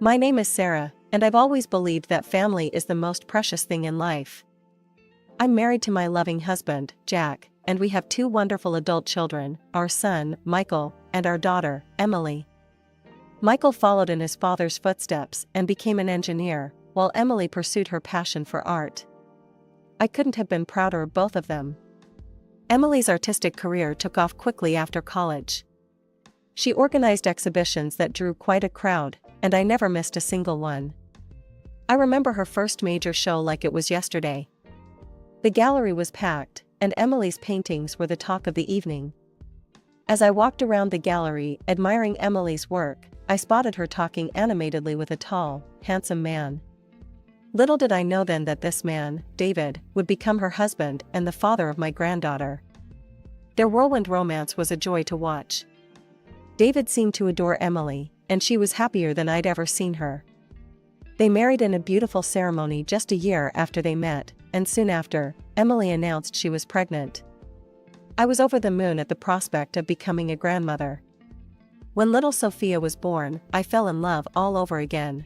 My name is Sarah, and I've always believed that family is the most precious thing in life. I'm married to my loving husband, Jack, and we have 2 wonderful adult children, our son, Michael, and our daughter, Emily. Michael followed in his father's footsteps and became an engineer, while Emily pursued her passion for art. I couldn't have been prouder of both of them. Emily's artistic career took off quickly after college. She organized exhibitions that drew quite a crowd, and I never missed a single one. I remember her first major show like it was yesterday. The gallery was packed, and Emily's paintings were the talk of the evening. As I walked around the gallery admiring Emily's work, I spotted her talking animatedly with a tall, handsome man. Little did I know then that this man, David, would become her husband and the father of my granddaughter. Their whirlwind romance was a joy to watch. David seemed to adore Emily, and she was happier than I'd ever seen her. They married in a beautiful ceremony just a year after they met, and soon after, Emily announced she was pregnant. I was over the moon at the prospect of becoming a grandmother. When little Sophia was born, I fell in love all over again.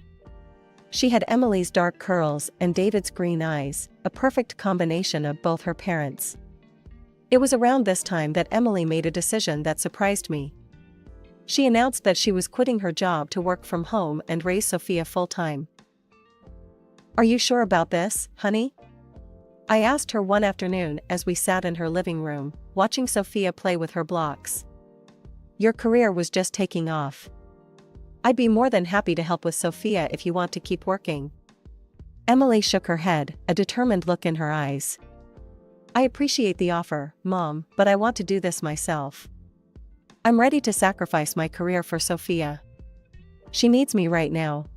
She had Emily's dark curls and David's green eyes, a perfect combination of both her parents. It was around this time that Emily made a decision that surprised me. She announced that she was quitting her job to work from home and raise Sophia full-time. "Are you sure about this, honey?" I asked her one afternoon as we sat in her living room, watching Sophia play with her blocks. "Your career was just taking off. I'd be more than happy to help with Sophia if you want to keep working." Emily shook her head, a determined look in her eyes. "I appreciate the offer, Mom, but I want to do this myself. I'm ready to sacrifice my career for Sophia. She needs me right now."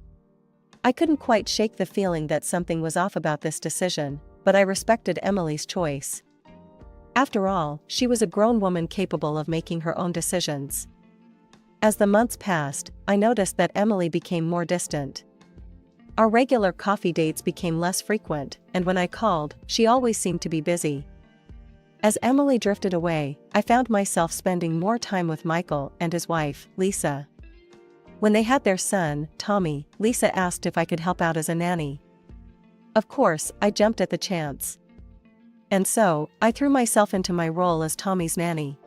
I couldn't quite shake the feeling that something was off about this decision, but I respected Emily's choice. After all, she was a grown woman capable of making her own decisions. As the months passed, I noticed that Emily became more distant. Our regular coffee dates became less frequent, and when I called, she always seemed to be busy. As Emily drifted away, I found myself spending more time with Michael and his wife, Lisa. When they had their son, Tommy, Lisa asked if I could help out as a nanny. Of course, I jumped at the chance. And so, I threw myself into my role as Tommy's nanny.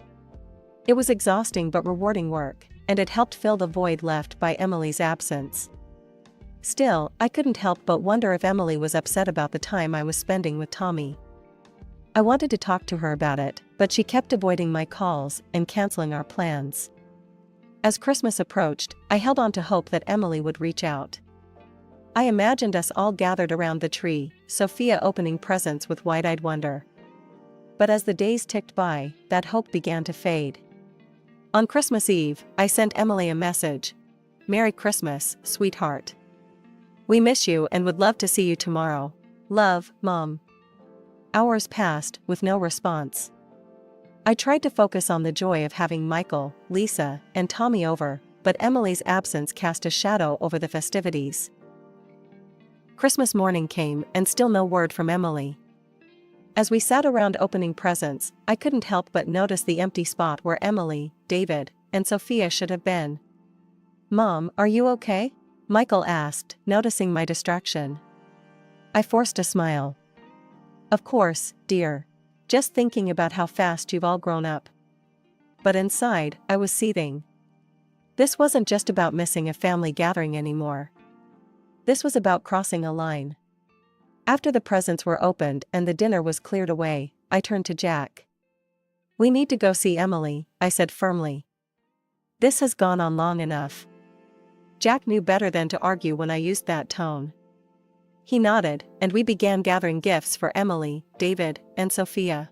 It was exhausting but rewarding work, and it helped fill the void left by Emily's absence. Still, I couldn't help but wonder if Emily was upset about the time I was spending with Tommy. I wanted to talk to her about it, but she kept avoiding my calls and canceling our plans. As Christmas approached, I held on to hope that Emily would reach out. I imagined us all gathered around the tree, Sophia opening presents with wide-eyed wonder. But as the days ticked by, that hope began to fade. On Christmas Eve, I sent Emily a message. "Merry Christmas, sweetheart. We miss you and would love to see you tomorrow. Love, Mom." Hours passed, with no response. I tried to focus on the joy of having Michael, Lisa, and Tommy over, but Emily's absence cast a shadow over the festivities. Christmas morning came, and still no word from Emily. As we sat around opening presents, I couldn't help but notice the empty spot where Emily, David, and Sophia should have been. "Mom, are you okay?" Michael asked, noticing my distraction. I forced a smile. "Of course, dear. Just thinking about how fast you've all grown up." But inside, I was seething. This wasn't just about missing a family gathering anymore. This was about crossing a line. After the presents were opened and the dinner was cleared away, I turned to Jack. "We need to go see Emily," I said firmly. "This has gone on long enough." Jack knew better than to argue when I used that tone. He nodded, and we began gathering gifts for Emily, David, and Sophia.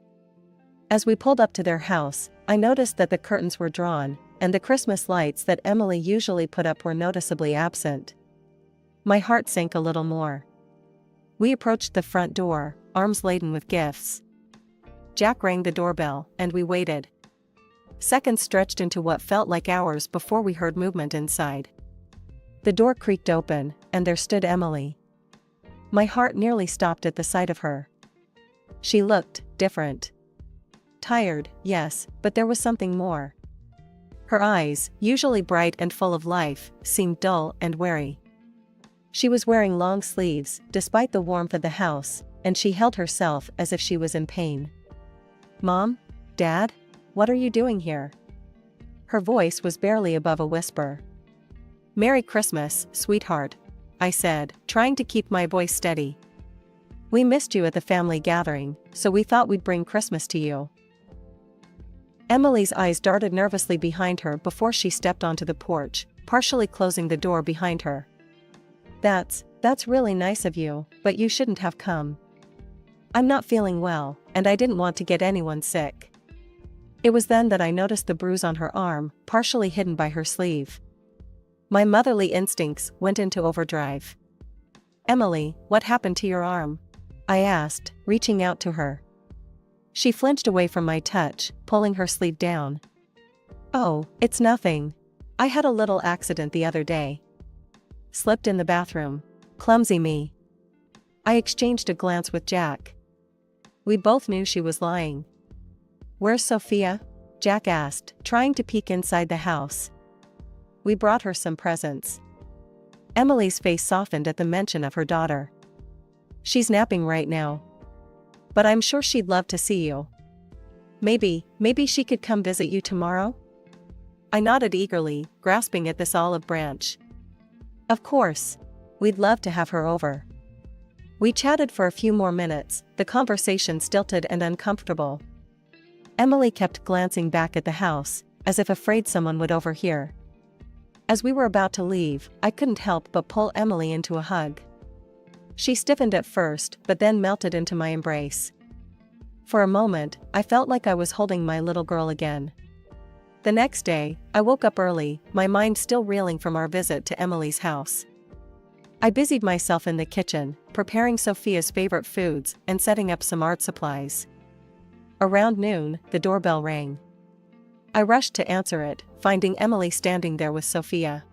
As we pulled up to their house, I noticed that the curtains were drawn, and the Christmas lights that Emily usually put up were noticeably absent. My heart sank a little more. We approached the front door, arms laden with gifts. Jack rang the doorbell, and we waited. Seconds stretched into what felt like hours before we heard movement inside. The door creaked open, and there stood Emily. My heart nearly stopped at the sight of her. She looked different. Tired, yes, but there was something more. Her eyes, usually bright and full of life, seemed dull and wary. She was wearing long sleeves, despite the warmth of the house, and she held herself as if she was in pain. "Mom? Dad? What are you doing here?" Her voice was barely above a whisper. "Merry Christmas, sweetheart," I said, trying to keep my voice steady. "We missed you at the family gathering, so we thought we'd bring Christmas to you." Emily's eyes darted nervously behind her before she stepped onto the porch, partially closing the door behind her. That's really nice of you, but you shouldn't have come. I'm not feeling well, and I didn't want to get anyone sick." It was then that I noticed the bruise on her arm, partially hidden by her sleeve. My motherly instincts went into overdrive. "Emily, what happened to your arm?" I asked, reaching out to her. She flinched away from my touch, pulling her sleeve down. "Oh, it's nothing. I had a little accident the other day. Slipped in the bathroom. Clumsy me." I exchanged a glance with Jack. We both knew she was lying. "Where's Sophia?" Jack asked, trying to peek inside the house. "We brought her some presents." Emily's face softened at the mention of her daughter. "She's napping right now. But I'm sure she'd love to see you. Maybe she could come visit you tomorrow?" I nodded eagerly, grasping at this olive branch. "Of course. We'd love to have her over." We chatted for a few more minutes, the conversation stilted and uncomfortable. Emily kept glancing back at the house, as if afraid someone would overhear. As we were about to leave, I couldn't help but pull Emily into a hug. She stiffened at first, but then melted into my embrace. For a moment, I felt like I was holding my little girl again. The next day, I woke up early, my mind still reeling from our visit to Emily's house. I busied myself in the kitchen, preparing Sophia's favorite foods and setting up some art supplies. Around noon, the doorbell rang. I rushed to answer it, finding Emily standing there with Sophia.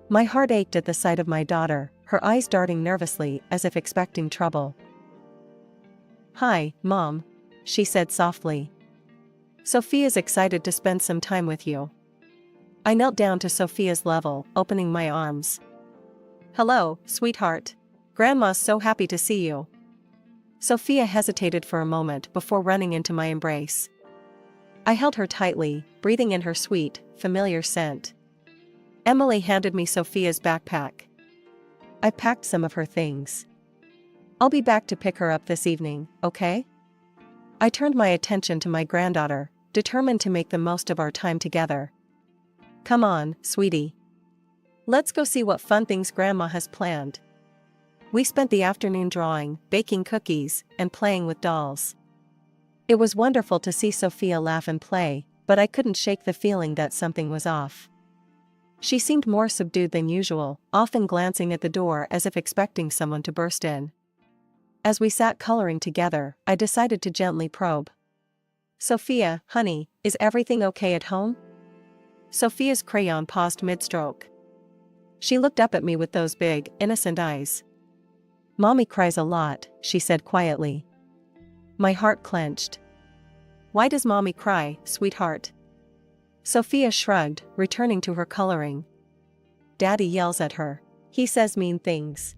My heart ached at the sight of my daughter, her eyes darting nervously as if expecting trouble. "Hi, Mom," she said softly. "Sophia's excited to spend some time with you." I knelt down to Sophia's level, opening my arms. "Hello, sweetheart. Grandma's so happy to see you." Sophia hesitated for a moment before running into my embrace. I held her tightly, breathing in her sweet, familiar scent. Emily handed me Sophia's backpack. "I packed some of her things. I'll be back to pick her up this evening, okay?" I turned my attention to my granddaughter, determined to make the most of our time together. "Come on, sweetie. Let's go see what fun things Grandma has planned." We spent the afternoon drawing, baking cookies, and playing with dolls. It was wonderful to see Sophia laugh and play, but I couldn't shake the feeling that something was off. She seemed more subdued than usual, often glancing at the door as if expecting someone to burst in. As we sat coloring together, I decided to gently probe. "Sophia, honey, is everything okay at home?" Sophia's crayon paused mid-stroke. She looked up at me with those big, innocent eyes. "Mommy cries a lot," she said quietly. My heart clenched. "Why does Mommy cry, sweetheart?" Sophia shrugged, returning to her coloring. "Daddy yells at her. He says mean things."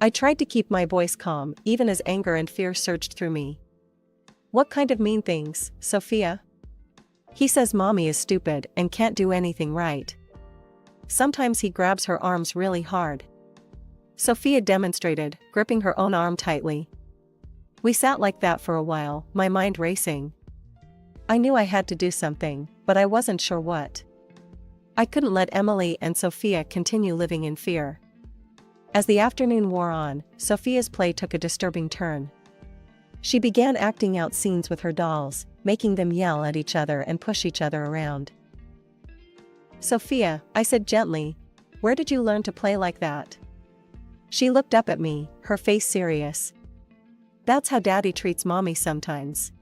I tried to keep my voice calm, even as anger and fear surged through me. "What kind of mean things, Sophia?" "He says Mommy is stupid and can't do anything right. Sometimes he grabs her arms really hard." Sophia demonstrated, gripping her own arm tightly. We sat like that for a while, my mind racing. I knew I had to do something, but I wasn't sure what. I couldn't let Emily and Sophia continue living in fear. As the afternoon wore on, Sophia's play took a disturbing turn. She began acting out scenes with her dolls, making them yell at each other and push each other around. "Sophia," I said gently, "where did you learn to play like that?" She looked up at me, her face serious. "That's how Daddy treats Mommy sometimes."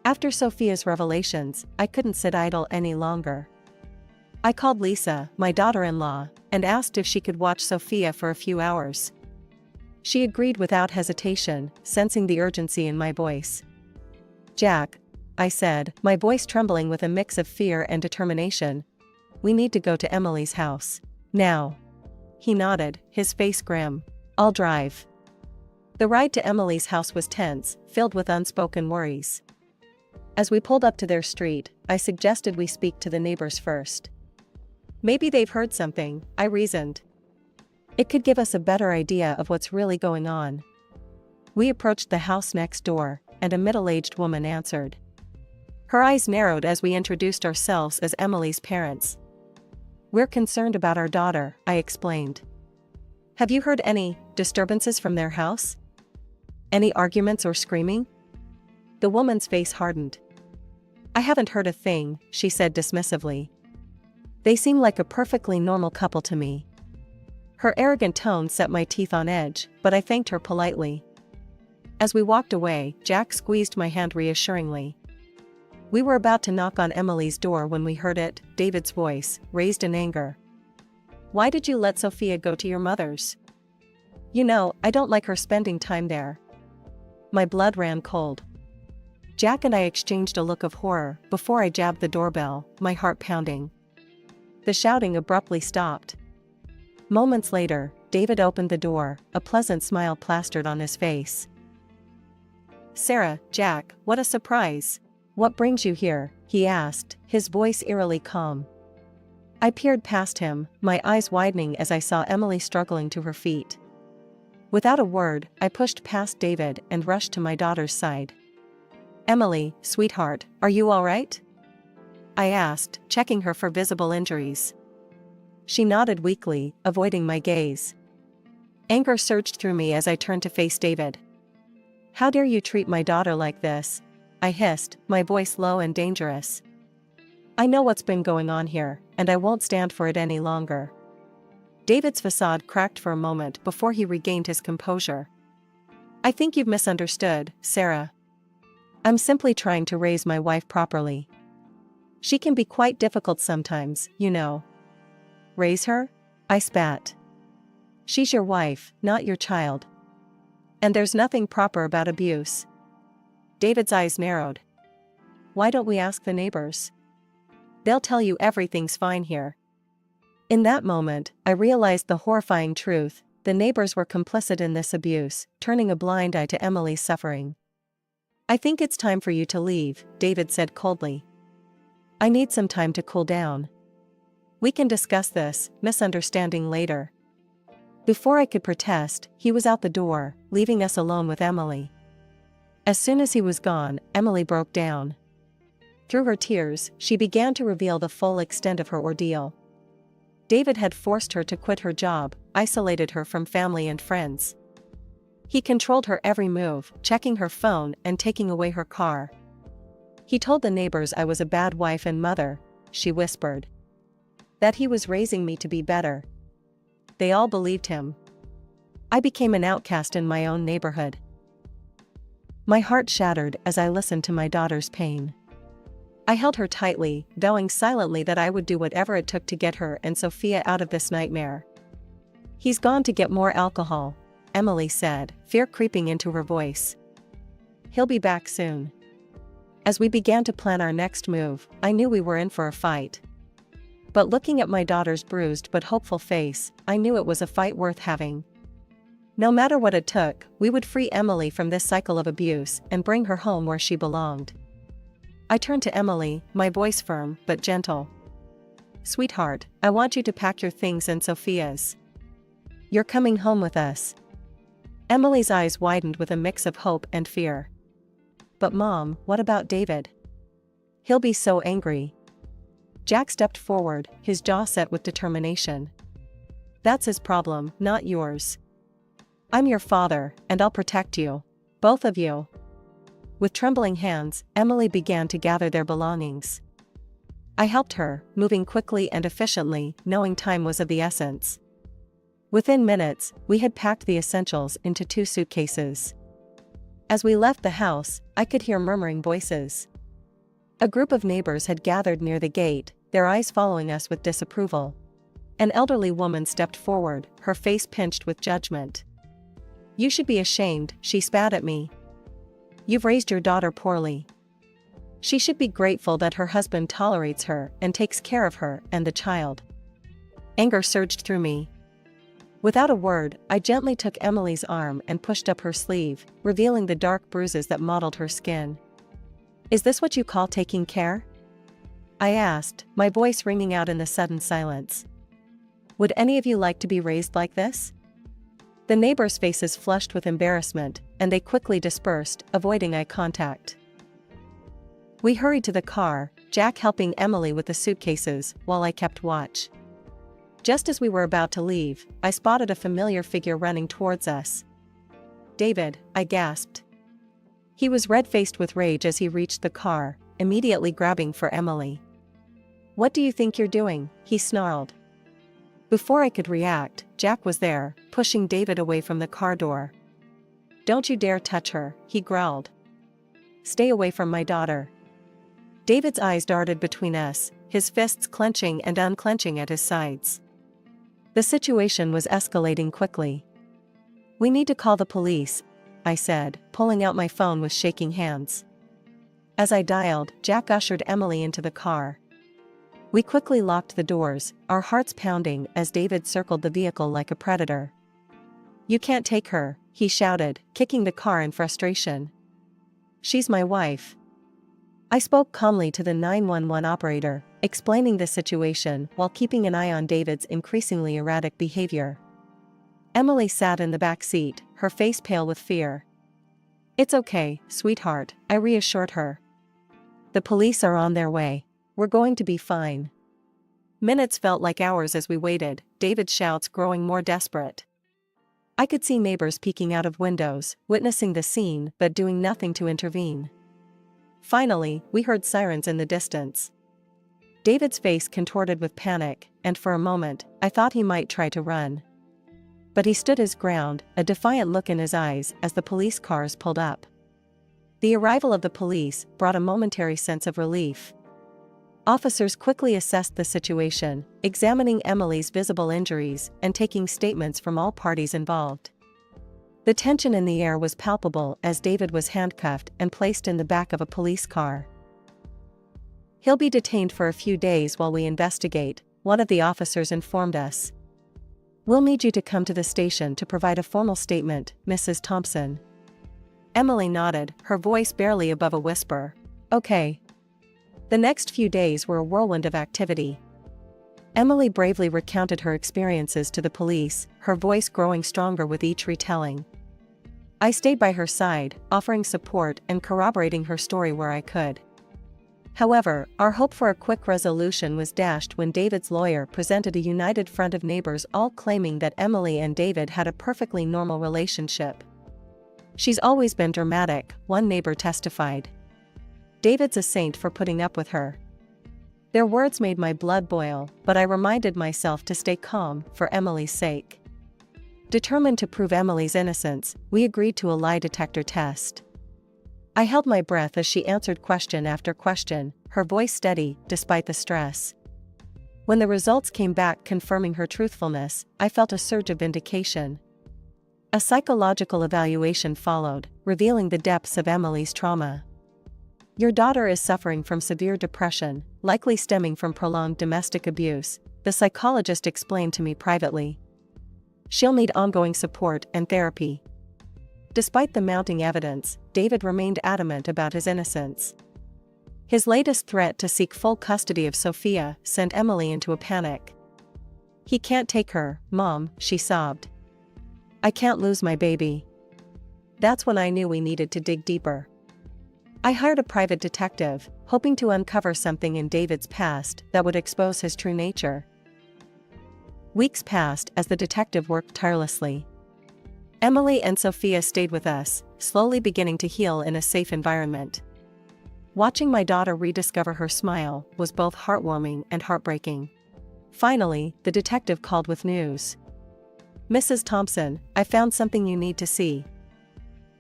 After Sophia's revelations, I couldn't sit idle any longer. I called Lisa, my daughter-in-law, and asked if she could watch Sophia for a few hours. She agreed without hesitation, sensing the urgency in my voice. "Jack," I said, my voice trembling with a mix of fear and determination, "we need to go to Emily's house. Now." He nodded, his face grim. I'll drive. The ride to Emily's house was tense, filled with unspoken worries. As we pulled up to their street, I suggested we speak to the neighbors first. Maybe they've heard something, I reasoned. It could give us a better idea of what's really going on. We approached the house next door, and a middle-aged woman answered. Her eyes narrowed as we introduced ourselves as Emily's parents. We're concerned about our daughter, I explained. Have you heard any disturbances from their house? Any arguments or screaming? The woman's face hardened. I haven't heard a thing, she said dismissively. They seem like a perfectly normal couple to me. Her arrogant tone set my teeth on edge, but I thanked her politely. As we walked away, Jack squeezed my hand reassuringly. We were about to knock on Emily's door when we heard it, David's voice, raised in anger. Why did you let Sophia go to your mother's? You know, I don't like her spending time there. My blood ran cold. Jack and I exchanged a look of horror before I jabbed the doorbell, my heart pounding. The shouting abruptly stopped. Moments later, David opened the door, a pleasant smile plastered on his face. Sarah, Jack, what a surprise. What brings you here? He asked, his voice eerily calm. I peered past him, my eyes widening as I saw Emily struggling to her feet. Without a word, I pushed past David and rushed to my daughter's side. Emily, sweetheart, are you all right? I asked, checking her for visible injuries. She nodded weakly, avoiding my gaze. Anger surged through me as I turned to face David. How dare you treat my daughter like this? I hissed, my voice low and dangerous. I know what's been going on here, and I won't stand for it any longer. David's facade cracked for a moment before he regained his composure. I think you've misunderstood, Sarah. I'm simply trying to raise my wife properly. She can be quite difficult sometimes, you know. Raise her? I spat. She's your wife, not your child. And there's nothing proper about abuse. David's eyes narrowed. Why don't we ask the neighbors? They'll tell you everything's fine here. In that moment, I realized the horrifying truth. The neighbors were complicit in this abuse, turning a blind eye to Emily's suffering. I think it's time for you to leave, David said coldly. I need some time to cool down. We can discuss this misunderstanding later. Before I could protest, he was out the door, leaving us alone with Emily. As soon as he was gone, Emily broke down. Through her tears, she began to reveal the full extent of her ordeal. David had forced her to quit her job, isolated her from family and friends. He controlled her every move, checking her phone and taking away her car. He told the neighbors I was a bad wife and mother, she whispered. That he was raising me to be better. They all believed him. I became an outcast in my own neighborhood. My heart shattered as I listened to my daughter's pain. I held her tightly, vowing silently that I would do whatever it took to get her and Sophia out of this nightmare. He's gone to get more alcohol, Emily said, fear creeping into her voice. He'll be back soon. As we began to plan our next move, I knew we were in for a fight. But looking at my daughter's bruised but hopeful face, I knew it was a fight worth having. No matter what it took, we would free Emily from this cycle of abuse and bring her home where she belonged. I turned to Emily, my voice firm but gentle. Sweetheart, I want you to pack your things and Sophia's. You're coming home with us. Emily's eyes widened with a mix of hope and fear. But Mom, what about David? He'll be so angry. Jack stepped forward, his jaw set with determination. That's his problem, not yours. I'm your father, and I'll protect you. Both of you. With trembling hands, Emily began to gather their belongings. I helped her, moving quickly and efficiently, knowing time was of the essence. Within minutes, we had packed the essentials into 2 suitcases. As we left the house, I could hear murmuring voices. A group of neighbors had gathered near the gate, their eyes following us with disapproval. An elderly woman stepped forward, her face pinched with judgment. You should be ashamed, she spat at me. You've raised your daughter poorly. She should be grateful that her husband tolerates her and takes care of her and the child. Anger surged through me. Without a word, I gently took Emily's arm and pushed up her sleeve, revealing the dark bruises that mottled her skin. "Is this what you call taking care?" I asked, my voice ringing out in the sudden silence. "Would any of you like to be raised like this?" The neighbors' faces flushed with embarrassment, and they quickly dispersed, avoiding eye contact. We hurried to the car, Jack helping Emily with the suitcases, while I kept watch. Just as we were about to leave, I spotted a familiar figure running towards us. "David," I gasped. He was red-faced with rage as he reached the car, immediately grabbing for Emily. "What do you think you're doing?" he snarled. Before I could react, Jack was there, pushing David away from the car door. "Don't you dare touch her," he growled. "Stay away from my daughter." David's eyes darted between us, his fists clenching and unclenching at his sides. The situation was escalating quickly. "We need to call the police," I said, pulling out my phone with shaking hands. As I dialed, Jack ushered Emily into the car. We quickly locked the doors, our hearts pounding as David circled the vehicle like a predator. "You can't take her," he shouted, kicking the car in frustration. "She's my wife." I spoke calmly to the 911 operator, explaining the situation while keeping an eye on David's increasingly erratic behavior. Emily sat in the back seat, her face pale with fear. "It's okay, sweetheart," I reassured her. "The police are on their way. We're going to be fine." Minutes felt like hours as we waited, David's shouts growing more desperate. I could see neighbors peeking out of windows, witnessing the scene but doing nothing to intervene. Finally, we heard sirens in the distance. David's face contorted with panic, and for a moment, I thought he might try to run. But he stood his ground, a defiant look in his eyes as the police cars pulled up. The arrival of the police brought a momentary sense of relief. Officers quickly assessed the situation, examining Emily's visible injuries and taking statements from all parties involved. The tension in the air was palpable as David was handcuffed and placed in the back of a police car. "He'll be detained for a few days while we investigate," one of the officers informed us. "We'll need you to come to the station to provide a formal statement, Mrs. Thompson." Emily nodded, her voice barely above a whisper. "Okay." The next few days were a whirlwind of activity. Emily bravely recounted her experiences to the police, her voice growing stronger with each retelling. I stayed by her side, offering support and corroborating her story where I could. However, our hope for a quick resolution was dashed when David's lawyer presented a united front of neighbors all claiming that Emily and David had a perfectly normal relationship. "She's always been dramatic," one neighbor testified. "David's a saint for putting up with her." Their words made my blood boil, but I reminded myself to stay calm for Emily's sake. Determined to prove Emily's innocence, we agreed to a lie detector test. I held my breath as she answered question after question, her voice steady despite the stress. When the results came back confirming her truthfulness, I felt a surge of vindication. A psychological evaluation followed, revealing the depths of Emily's trauma. "Your daughter is suffering from severe depression, likely stemming from prolonged domestic abuse," the psychologist explained to me privately. "She'll need ongoing support and therapy." Despite the mounting evidence, David remained adamant about his innocence. His latest threat to seek full custody of Sophia sent Emily into a panic. "He can't take her, Mom," she sobbed. "I can't lose my baby." That's when I knew we needed to dig deeper. I hired a private detective, hoping to uncover something in David's past that would expose his true nature. Weeks passed as the detective worked tirelessly. Emily and Sophia stayed with us, slowly beginning to heal in a safe environment. Watching my daughter rediscover her smile was both heartwarming and heartbreaking. Finally, the detective called with news. "Mrs. Thompson, I found something you need to see."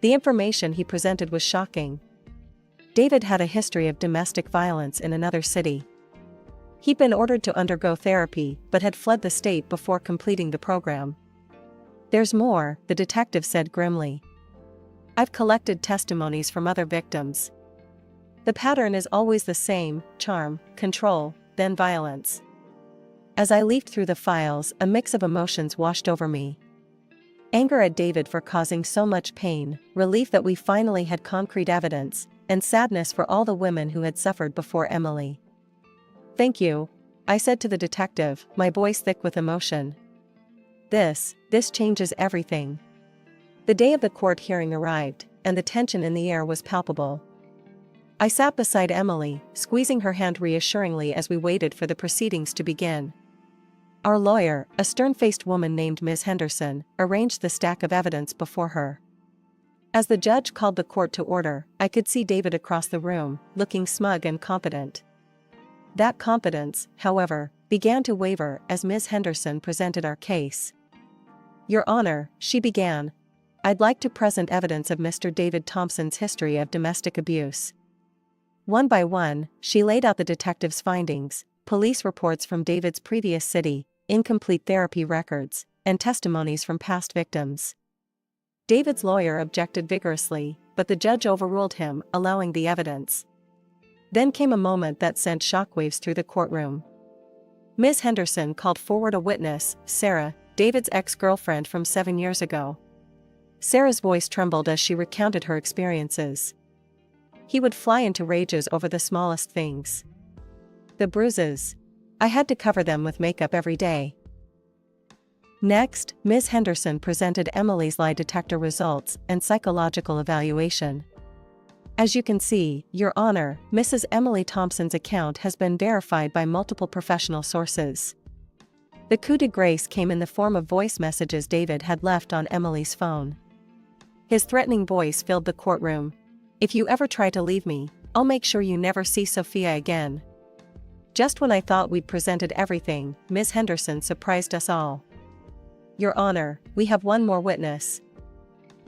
The information he presented was shocking. David had a history of domestic violence in another city. He'd been ordered to undergo therapy but had fled the state before completing the program. "There's more," the detective said grimly. "I've collected testimonies from other victims. The pattern is always the same: charm, control, then violence. As I leafed through the files, a mix of emotions washed over me. Anger at David for causing so much pain, relief that we finally had concrete evidence, and sadness for all the women who had suffered before Emily. "Thank you," I said to the detective, my voice thick with emotion. This changes everything." The day of the court hearing arrived, and the tension in the air was palpable. I sat beside Emily, squeezing her hand reassuringly as we waited for the proceedings to begin. Our lawyer, a stern-faced woman named Ms. Henderson, arranged the stack of evidence before her. As the judge called the court to order, I could see David across the room, looking smug and competent. That confidence, however, began to waver as Ms. Henderson presented our case. "Your Honor," she began, "I'd like to present evidence of Mr. David Thompson's history of domestic abuse." One by one, she laid out the detective's findings, police reports from David's previous city, incomplete therapy records, and testimonies from past victims. David's lawyer objected vigorously, but the judge overruled him, allowing the evidence. Then came a moment that sent shockwaves through the courtroom. Ms. Henderson called forward a witness, Sarah, David's ex-girlfriend from 7 years ago. Sarah's voice trembled as she recounted her experiences. He would fly into rages over the smallest things. The bruises. I had to cover them with makeup every day. Next, Ms. Henderson presented Emily's lie detector results and psychological evaluation. "As you can see, Your Honor, Mrs. Emily Thompson's account has been verified by multiple professional sources." The coup de grace came in the form of voice messages David had left on Emily's phone. His threatening voice filled the courtroom. "If you ever try to leave me, I'll make sure you never see Sophia again." Just when I thought we'd presented everything, Ms. Henderson surprised us all. "Your Honor, we have one more witness.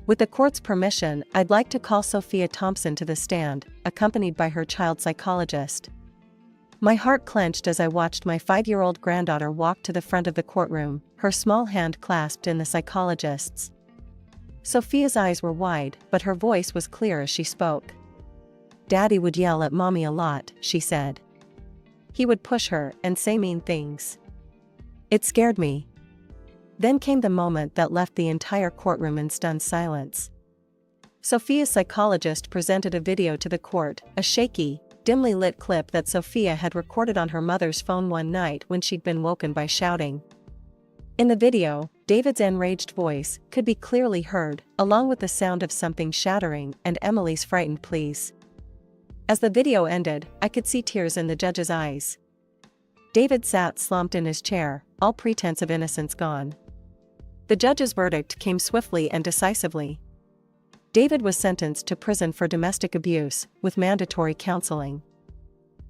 With the court's permission, I'd like to call Sophia Thompson to the stand, accompanied by her child psychologist." My heart clenched as I watched my 5-year-old granddaughter walk to the front of the courtroom, her small hand clasped in the psychologist's. Sophia's eyes were wide, but her voice was clear as she spoke. "Daddy would yell at Mommy a lot," she said. "He would push her and say mean things. It scared me." Then came the moment that left the entire courtroom in stunned silence. Sophia's psychologist presented a video to the court, a shaky, dimly lit clip that Sophia had recorded on her mother's phone one night when she'd been woken by shouting. In the video, David's enraged voice could be clearly heard, along with the sound of something shattering and Emily's frightened pleas. As the video ended, I could see tears in the judge's eyes. David sat slumped in his chair, all pretense of innocence gone. The judge's verdict came swiftly and decisively. David was sentenced to prison for domestic abuse, with mandatory counseling.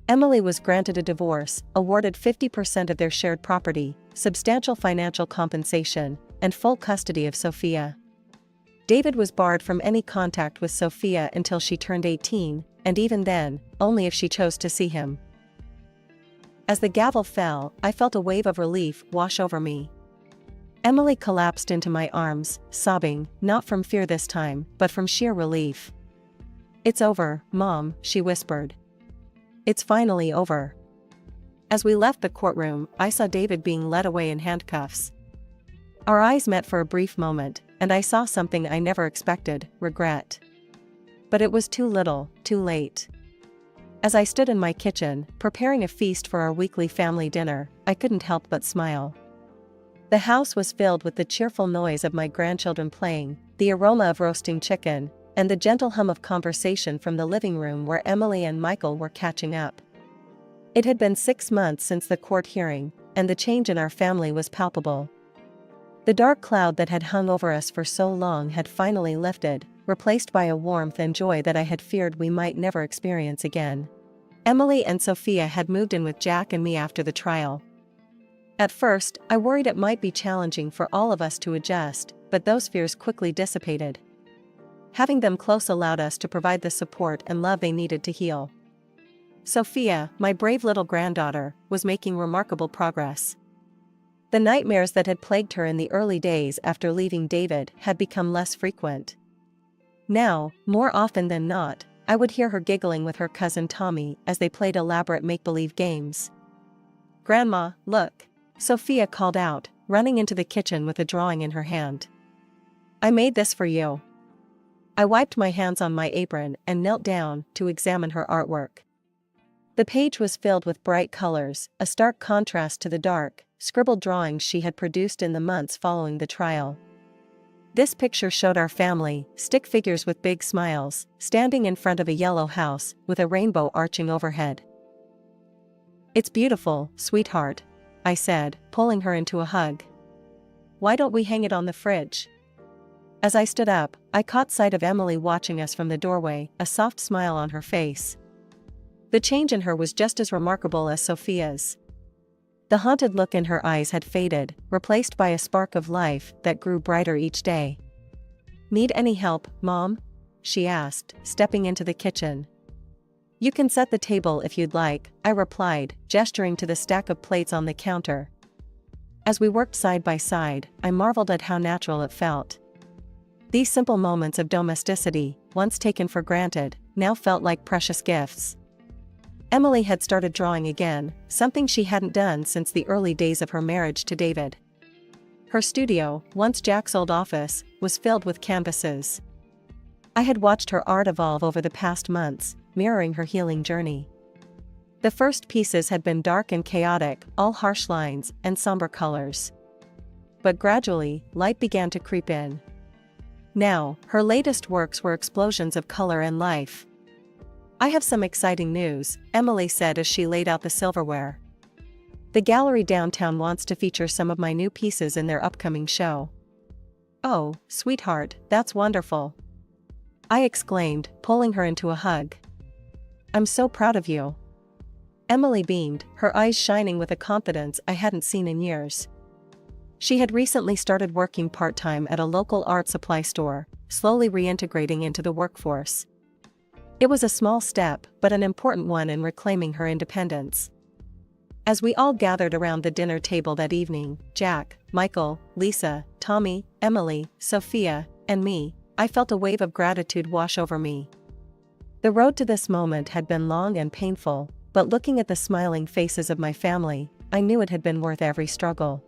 Emily was granted a divorce, awarded 50% of their shared property, substantial financial compensation, and full custody of Sophia. David was barred from any contact with Sophia until she turned 18, and even then, only if she chose to see him. As the gavel fell, I felt a wave of relief wash over me. Emily collapsed into my arms, sobbing, not from fear this time, but from sheer relief. "It's over, Mom," she whispered. "It's finally over." As we left the courtroom, I saw David being led away in handcuffs. Our eyes met for a brief moment, and I saw something I never expected: regret. But it was too little, too late. As I stood in my kitchen, preparing a feast for our weekly family dinner, I couldn't help but smile. The house was filled with the cheerful noise of my grandchildren playing, the aroma of roasting chicken, and the gentle hum of conversation from the living room where Emily and Michael were catching up. It had been 6 months since the court hearing, and the change in our family was palpable. The dark cloud that had hung over us for so long had finally lifted, replaced by a warmth and joy that I had feared we might never experience again. Emily and Sophia had moved in with Jack and me after the trial. At first, I worried it might be challenging for all of us to adjust, but those fears quickly dissipated. Having them close allowed us to provide the support and love they needed to heal. Sophia, my brave little granddaughter, was making remarkable progress. The nightmares that had plagued her in the early days after leaving David had become less frequent. Now, more often than not, I would hear her giggling with her cousin Tommy as they played elaborate make-believe games. "Grandma, look. Sophia called out, running into the kitchen with a drawing in her hand. I made this for you. I wiped my hands on my apron and knelt down to examine her artwork. The page was filled with bright colors, a stark contrast to the dark, scribbled drawings she had produced in the months following the trial. This picture showed our family, stick figures with big smiles, standing in front of a yellow house with a rainbow arching overhead. It's beautiful, sweetheart, I said, pulling her into a hug. Why don't we hang it on the fridge? As I stood up, I caught sight of Emily watching us from the doorway, a soft smile on her face. The change in her was just as remarkable as Sophia's. The haunted look in her eyes had faded, replaced by a spark of life that grew brighter each day. Need any help, Mom? She asked, stepping into the kitchen. You can set the table if you'd like, I replied, gesturing to the stack of plates on the counter. As we worked side by side, I marveled at how natural it felt. These simple moments of domesticity, once taken for granted, now felt like precious gifts. Emily had started drawing again, something she hadn't done since the early days of her marriage to David. Her studio, once Jack's old office, was filled with canvases. I had watched her art evolve over the past months, mirroring her healing journey. The first pieces had been dark and chaotic, all harsh lines and somber colors. But gradually, light began to creep in. Now, her latest works were explosions of color and life. I have some exciting news, Emily said as she laid out the silverware. The gallery downtown wants to feature some of my new pieces in their upcoming show. Oh, sweetheart, that's wonderful, I exclaimed, pulling her into a hug. I'm so proud of you. Emily beamed, her eyes shining with a confidence I hadn't seen in years. She had recently started working part-time at a local art supply store, slowly reintegrating into the workforce. It was a small step, but an important one in reclaiming her independence. As we all gathered around the dinner table that evening, Jack, Michael, Lisa, Tommy, Emily, Sophia, and me, I felt a wave of gratitude wash over me. The road to this moment had been long and painful, but looking at the smiling faces of my family, I knew it had been worth every struggle.